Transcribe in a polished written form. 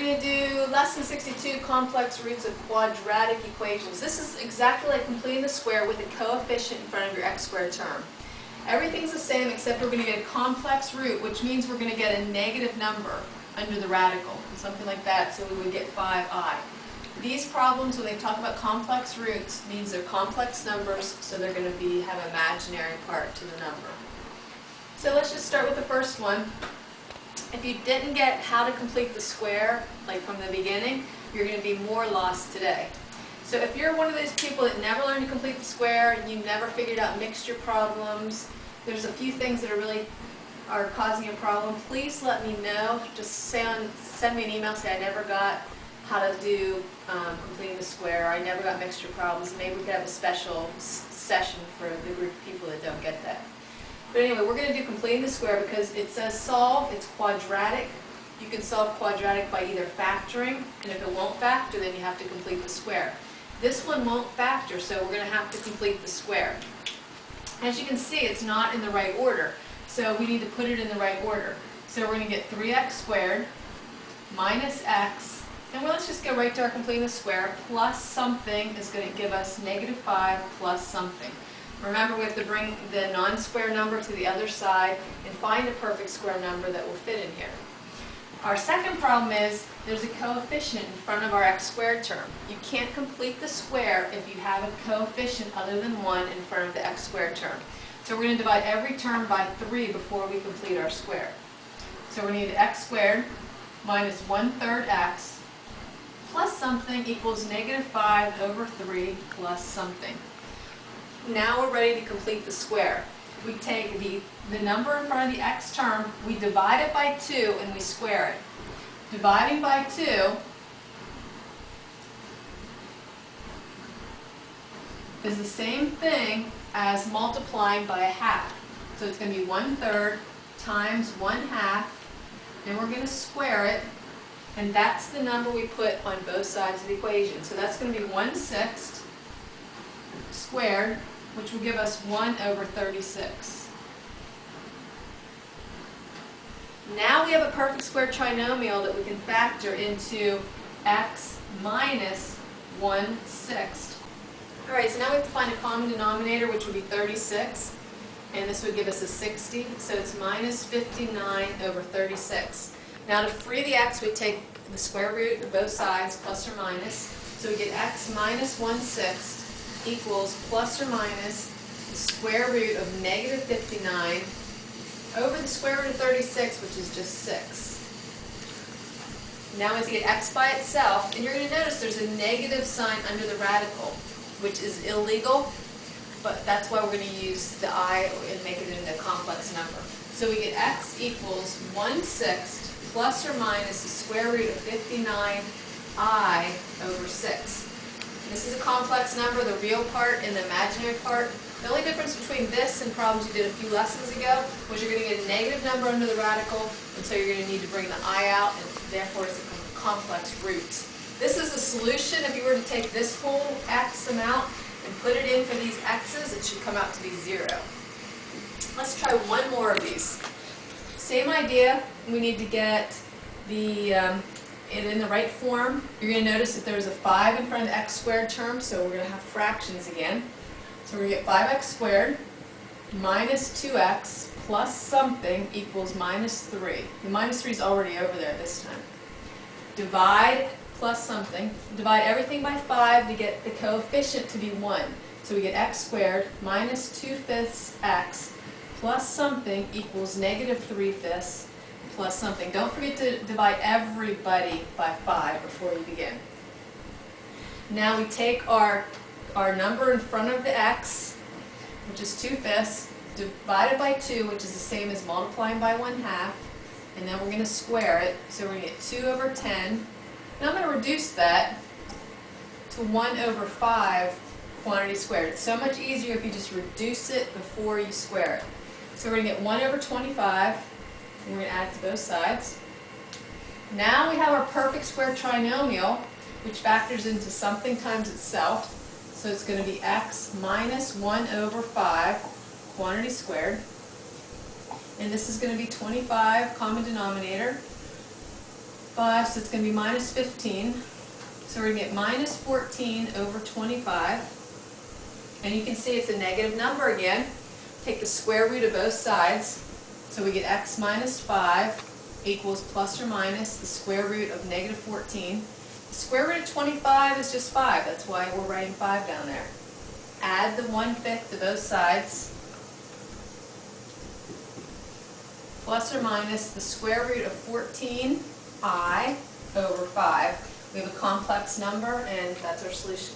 going to do lesson 62, complex roots of quadratic equations. This is exactly like completing the square with a coefficient in front of your x squared term. Everything's the same except we're going to get a complex root, which means we're going to get a negative number under the radical, something like that, so we would get 5i. These problems, when they talk about complex roots, means they're complex numbers, so they're going to have an imaginary part to the number. So let's just start with the first one. If you didn't get how to complete the square, like from the beginning, you're going to be more lost today. So if you're one of those people that never learned to complete the square, you never figured out mixture problems, there's a few things that are causing a problem, please let me know. Just send me an email, say I never got how to do completing the square, or I never got mixture problems. Maybe we could have a special session for the group of people that don't get that. But anyway, we're going to do completing the square because it says solve, it's quadratic. You can solve quadratic by either factoring, and if it won't factor, then you have to complete the square. This one won't factor, so we're going to have to complete the square. As you can see, it's not in the right order, so we need to put it in the right order. So we're going to get 3x squared minus x, and let's just go right to our completing the square, plus something is going to give us negative 5 plus something. Remember, we have to bring the non-square number to the other side and find a perfect square number that will fit in here. Our second problem is there's a coefficient in front of our x squared term. You can't complete the square if you have a coefficient other than 1 in front of the x squared term. So we're going to divide every term by 3 before we complete our square. So we need x squared minus 1/3 x plus something equals negative 5 over 3 plus something. Now we're ready to complete the square. We take the number in front of the x term, we divide it by 2, and we square it. Dividing by 2 is the same thing as multiplying by a half. So it's going to be 1/3 times 1/2, and we're going to square it, and that's the number we put on both sides of the equation. So that's going to be 1/6 squared, which will give us 1 over 36. Now we have a perfect square trinomial that we can factor into x minus 1/6. Alright, so now we have to find a common denominator, which would be 36, and this would give us a 60, so it's minus 59 over 36. Now to free the x, we take the square root of both sides, plus or minus, so we get x minus 1/6 equals plus or minus the square root of negative 59 over the square root of 36, which is just 6. Now we have to get x by itself, and you're going to notice there's a negative sign under the radical, which is illegal, but that's why we're going to use the I and make it into a complex number. So we get x equals 1/6 plus or minus the square root of 59i over 6. This is a complex number, the real part and the imaginary part. The only difference between this and problems you did a few lessons ago was you're going to get a negative number under the radical, and so you're going to need to bring the I out, and therefore it's a complex root. This is the solution. If you were to take this whole x amount and put it in for these x's, it should come out to be 0. Let's try one more of these. Same idea. We need to get it in the right form. You're going to notice that there's a 5 in front of the x squared term, so we're going to have fractions again. So we're going to get 5x squared minus 2x plus something equals minus 3. The minus 3 is already over there this time. Divide plus something. Divide everything by 5 to get the coefficient to be 1. So we get x squared minus 2/5 x plus something equals negative 3/5 plus something. Don't forget to divide everybody by 5 before you begin. Now we take our number in front of the x, which is 2/5, divided by 2, which is the same as multiplying by 1/2, and then we're going to square it. So we're going to get 2 over 10. Now I'm going to reduce that to 1 over 5 quantity squared. It's so much easier if you just reduce it before you square it. So we're going to get 1 over 25. And we're going to add it to both sides. Now we have our perfect square trinomial, which factors into something times itself. So it's going to be x minus 1 over 5 quantity squared. And this is going to be 25 common denominator. 5, so it's going to be minus 15. So we're going to get minus 14 over 25. And you can see it's a negative number again. Take the square root of both sides. So we get x minus 5 equals plus or minus the square root of negative 14. The square root of 25 is just 5. That's why we're writing 5 down there. Add the 1/5 to both sides. Plus or minus the square root of 14i over 5. We have a complex number, and that's our solution.